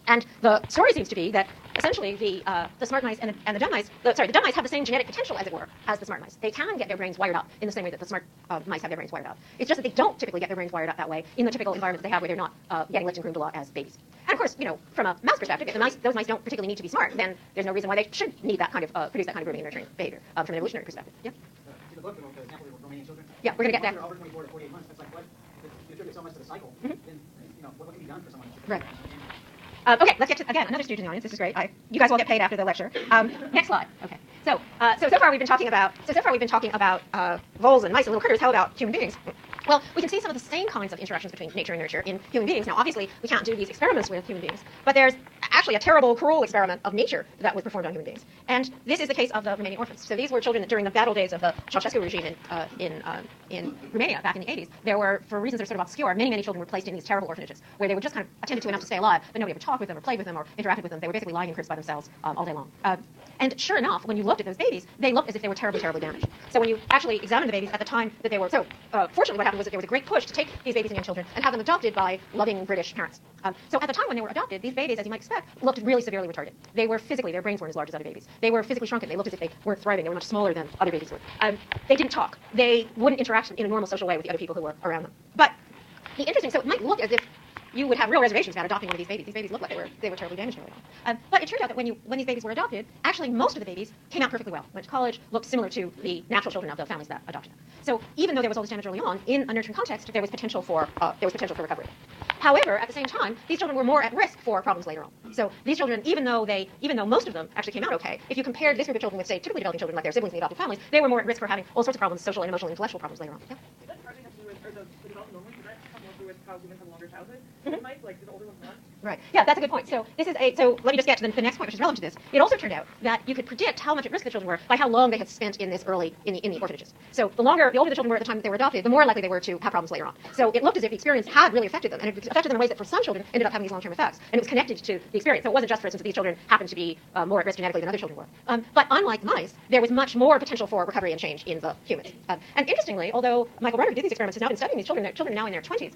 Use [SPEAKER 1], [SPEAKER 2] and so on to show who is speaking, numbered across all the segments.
[SPEAKER 1] And the story seems to be that essentially the smart mice and the dumb mice, the dumb mice have the same genetic potential, as it were, as the smart mice. They can get their brains wired up in the same way that the smart mice have their brains wired up. It's just that they don't typically get their brains wired up that way in the typical environment that they have, where they're not getting licked and groomed a lot as babies. And of course, from a mouse perspective, if those mice don't particularly need to be smart, then there's no reason why they should need that kind of produce that kind of grooming and nurturing behavior from an evolutionary perspective. Yeah.
[SPEAKER 2] In the book, the example of Romanian children.
[SPEAKER 1] Yeah, we're going to get there.
[SPEAKER 2] Over 24 to 48 months, that's like what? If you attribute so much to the cycle, then what can be done for someone?
[SPEAKER 1] Right. Okay, let's get to, again, another student in the audience. This is great. You guys will get paid after the lecture. Next slide. Okay. So far we've been talking about voles and mice and little critters. How about human beings? Well, we can see some of the same kinds of interactions between nature and nurture in human beings. Now, obviously, we can't do these experiments with human beings, but there's actually a terrible, cruel experiment of nature that was performed on human beings. And this is the case of the Romanian orphans. So these were children that during the battle days of the Ceausescu regime in Romania back in the 80s. There were, for reasons that are sort of obscure, many children were placed in these terrible orphanages where they were just kind of attended to enough to stay alive, but nobody ever talked with them or played with them or interacted with them. They were basically lying in cribs by themselves all day long. And sure enough, when you looked at those babies, they looked as if they were terribly, terribly damaged. So when you actually examined the babies at the time that they were, fortunately what happened was that there was a great push to take these babies and young children and have them adopted by loving British parents. So at the time when they were adopted, these babies, as you might expect, looked really severely retarded. They were physically, their brains weren't as large as other babies. They were physically shrunken. They looked as if they weren't thriving. They were much smaller than other babies were. They didn't talk. They wouldn't interact in a normal social way with the other people who were around them. But so it might look as if you would have real reservations about adopting one of these babies. These babies looked like they were terribly damaged early on. But it turned out that when these babies were adopted, actually most of the babies came out perfectly well. Went to college, looked similar to the natural children of the families that adopted them. So even though there was all this damage early on, in a nurturing context, there was potential for recovery. However, at the same time, these children were more at risk for problems later on. So these children, even though most of them actually came out okay, if you compared this group of children with, say, typically developing children like their siblings in the adopted families, they were more at risk for having all sorts of problems, social and emotional and intellectual problems later on. Yeah?
[SPEAKER 3] Does that partly have to do with, or the development normally, does that have more to do with how humans have a longer childhood? Mice, like the older ones not?
[SPEAKER 1] Right. Yeah, that's a good point. So let me just get to the next point, which is relevant to this. It also turned out that you could predict how much at risk the children were by how long they had spent in the orphanages. So the older the children were at the time that they were adopted, the more likely they were to have problems later on. So it looked as if the experience had really affected them, and it affected them in ways that for some children ended up having these long-term effects. And it was connected to the experience. So it wasn't just, for instance, that these children happened to be more at risk genetically than other children were. But unlike mice, there was much more potential for recovery and change in the humans. And interestingly, although Michael Brenner, who did these experiments, has now been studying these children, children now in their 20s,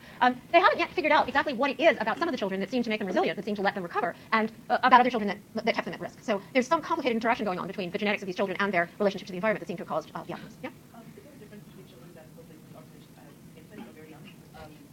[SPEAKER 1] they haven't yet figured out exactly what it is about some of the children that seem to make them resilient, that seem to let them recover, and about other children that kept them at risk. So there's some complicated interaction going on between the genetics of these children and their relationship to the environment that seem to have caused the outcomes. Yeah?
[SPEAKER 3] Is there a difference between children that were placed in orphanage as infants or very young,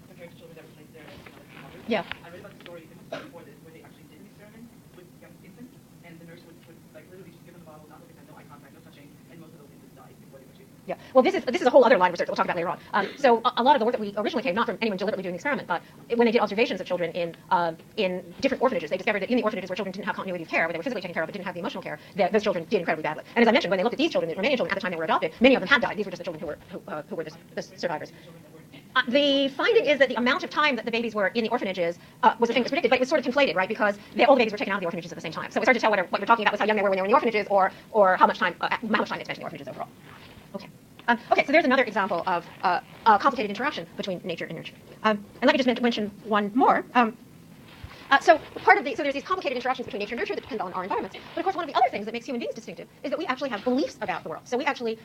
[SPEAKER 3] compared to children that were placed there as mothers?
[SPEAKER 1] Yeah.
[SPEAKER 3] I read about the story before this where they actually did an experiment with young infants, and the nurse would like literally just give them the bottle, not look at them, no eye contact, no touching, and most of those infants died before they were treated.
[SPEAKER 1] Yeah. Well, this is a whole other line of research that we'll talk about later on. So a lot of the work that we originally came not from anyone deliberately doing the experiment, but when they did observations of children in different orphanages, they discovered that in the orphanages where children didn't have continuity of care, where they were physically taken care of but didn't have the emotional care, those children did incredibly badly. And as I mentioned, when they looked at these children, the Romanian children at the time they were adopted, many of them had died. These were just the children who were the survivors. The finding is that the amount of time that the babies were in the orphanages was the thing that was predicted, but it was sort of conflated, right? Because all the babies were taken out of the orphanages at the same time. So it's hard to tell whether what we're talking about was how young they were when they were in the orphanages, or how much time they spent in the orphanages overall. Okay. So there's another example of a complicated interaction between nature and nurture. And let me just mention one more. So there's these complicated interactions between nature and nurture that depend on our environments. But of course, one of the other things that makes human beings distinctive is that we actually have beliefs about the world. So we actually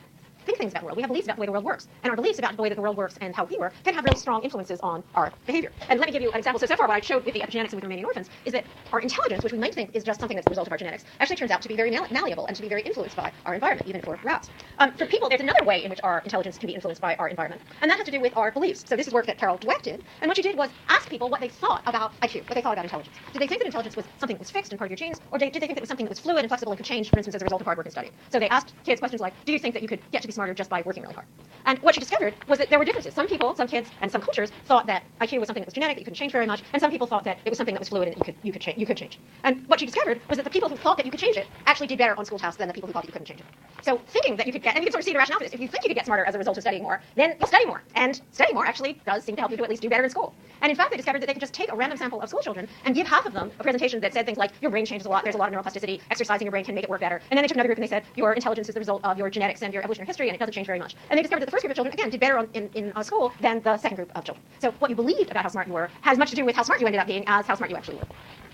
[SPEAKER 1] think things about the world. We have beliefs about the way the world works. And our beliefs about the way that the world works and how we work can have really strong influences on our behavior. And let me give you an example. So far what I showed with the epigenetics and with Romanian orphans is that our intelligence, which we might think is just something that's the result of our genetics, actually turns out to be very malleable and to be very influenced by our environment, even for rats. For people, there's another way in which our intelligence can be influenced by our environment. And that has to do with our beliefs. So this is work that Carol Dweck did. And what she did was ask people what they thought about IQ, what they thought about intelligence. Did they think that intelligence was something that was fixed and part of your genes? Or did they think that it was something that was fluid and flexible and could change, for instance, as a result of hard work and study? So they asked kids questions like, do you think that you could get to be smarter just by working really hard? And what she discovered was that there were differences. Some people, some kids, and some cultures thought that IQ was something that was genetic, that you couldn't change very much, and some people thought that it was something that was fluid and you could change. And what she discovered was that the people who thought that you could change it actually did better on school tasks than the people who thought that you couldn't change it. So thinking that you could get, and you can sort of see the rationale for this, if you think you could get smarter as a result of studying more, then you'll study more. And studying more actually does seem to help you to at least do better in school. And in fact, they discovered that they could just take a random sample of school children and give half of them a presentation that said things like, your brain changes a lot, there's a lot of neuroplasticity, exercising your brain can make it work better. And then they took another group and they said, your intelligence is the result of your genetics and your evolutionary history, and it doesn't change very much. And they discovered that the first group of children, again, did better in school than the second group of children. So what you believed about how smart you were has as much to do with how smart you ended up being as how smart you actually were.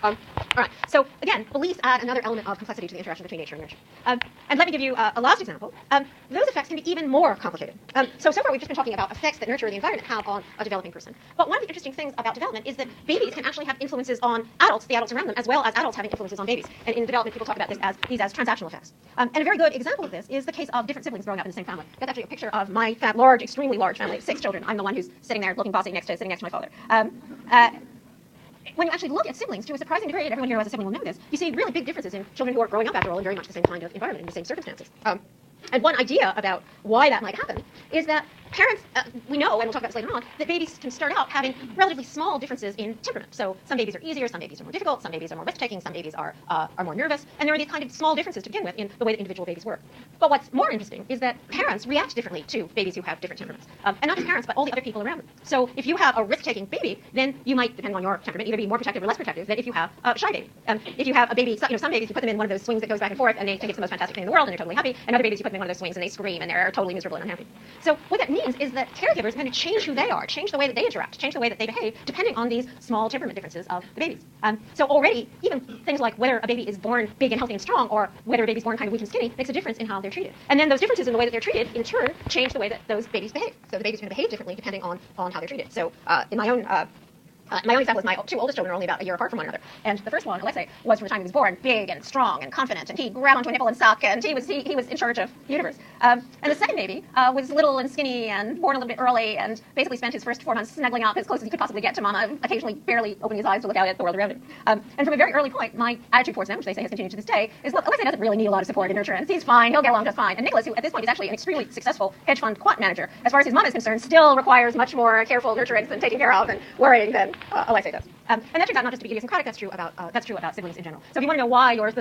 [SPEAKER 1] All right. So again, beliefs add another element of complexity to the interaction between nature and nurture. And let me give you a last example. Those effects can be even more complicated. So far we've just been talking about effects that nurture the environment have on a developing person. But one of the interesting things about development is that babies can actually have influences on adults, the adults around them, as well as adults having influences on babies. And in development, people talk about this as transactional effects. And a very good example of this is the case of different siblings growing up in the same family. That's actually a picture of my large, extremely large family of 6 children. I'm the one who's sitting there looking bossy sitting next to my father. When you actually look at siblings, to a surprising degree, and everyone here who has a sibling will know this, you see really big differences in children who are growing up, after all, in very much the same kind of environment, in the same circumstances. And one idea about why that might happen is that parents, we know, and we'll talk about this later on, that babies can start out having relatively small differences in temperament. So some babies are easier, some babies are more difficult, some babies are more risk-taking, some babies are more nervous, and there are these kind of small differences to begin with in the way that individual babies work. But what's more interesting is that parents react differently to babies who have different temperaments. And not just parents, but all the other people around them. So if you have a risk-taking baby, then you might, depending on your temperament, either be more protective or less protective than if you have a shy baby. If you have a baby, some babies, you put them in one of those swings that goes back and forth, and they think it's the most fantastic thing in the world, and they're totally happy, and other babies, you put them in one of those swings, and they scream, and they're totally miserable and unhappy. So what that means is that caregivers are going to change who they are, change the way that they interact, change the way that they behave, depending on these small temperament differences of the babies. So already, even things like whether a baby is born big and healthy and strong, or whether a baby's born kind of weak and skinny, makes a difference in how they're treated. And then those differences in the way that they're treated, in turn, change the way that those babies behave. So the baby's going to behave differently depending on how they're treated. So in my own example is my 2 oldest children are only about a year apart from one another. And the first one, Alexei, was from the time he was born big and strong and confident, and he grabbed onto a nipple and suck, and he was in charge of the universe. And the second baby was little and skinny and born a little bit early, and basically spent his first 4 months snuggling up as close as he could possibly get to Mama, occasionally barely opening his eyes to look out at the world around him. And from a very early point, my attitude towards them, which they say has continued to this day, is look, Alexei doesn't really need a lot of support and nurturance. He's fine. He'll get along just fine. And Nicholas, who at this point is actually an extremely successful hedge fund quant manager, as far as his mom is concerned, still requires much more careful nurturance and taking care of and worrying than Alexei does. And that turns out not just to be idiosyncratic, that's true about siblings in general. So if you want to know why you and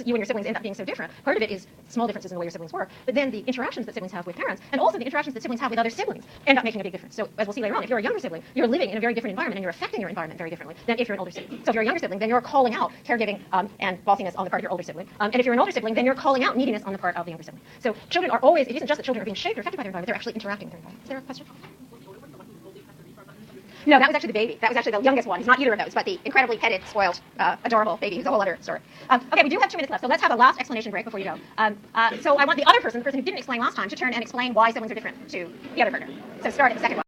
[SPEAKER 1] your siblings end up being so different, part of it is small differences in the way your siblings work, but then the interactions that siblings have with parents, and also the interactions that siblings have with other siblings, end up making a big difference. So as we'll see later on, if you're a younger sibling, you're living in a very different environment, and you're affecting your environment very differently than if you're an older sibling. So if you're a younger sibling, then you're calling out caregiving and bossiness on the part of your older sibling. And if you're an older sibling, then you're calling out neediness on the part of the younger sibling. So children are always, it isn't just that children are being shaped or affected by their environment, they're actually interacting with their environment. Is there a question? No, that was actually the baby. That was actually the youngest one. He's not either of those, but the incredibly petted, spoiled, adorable baby who's a whole other story. Okay, we do have 2 minutes left, so let's have a last explanation break before you go. So I want the other person, the person who didn't explain last time, to turn and explain why siblings are different to the other partner. So start at the second one.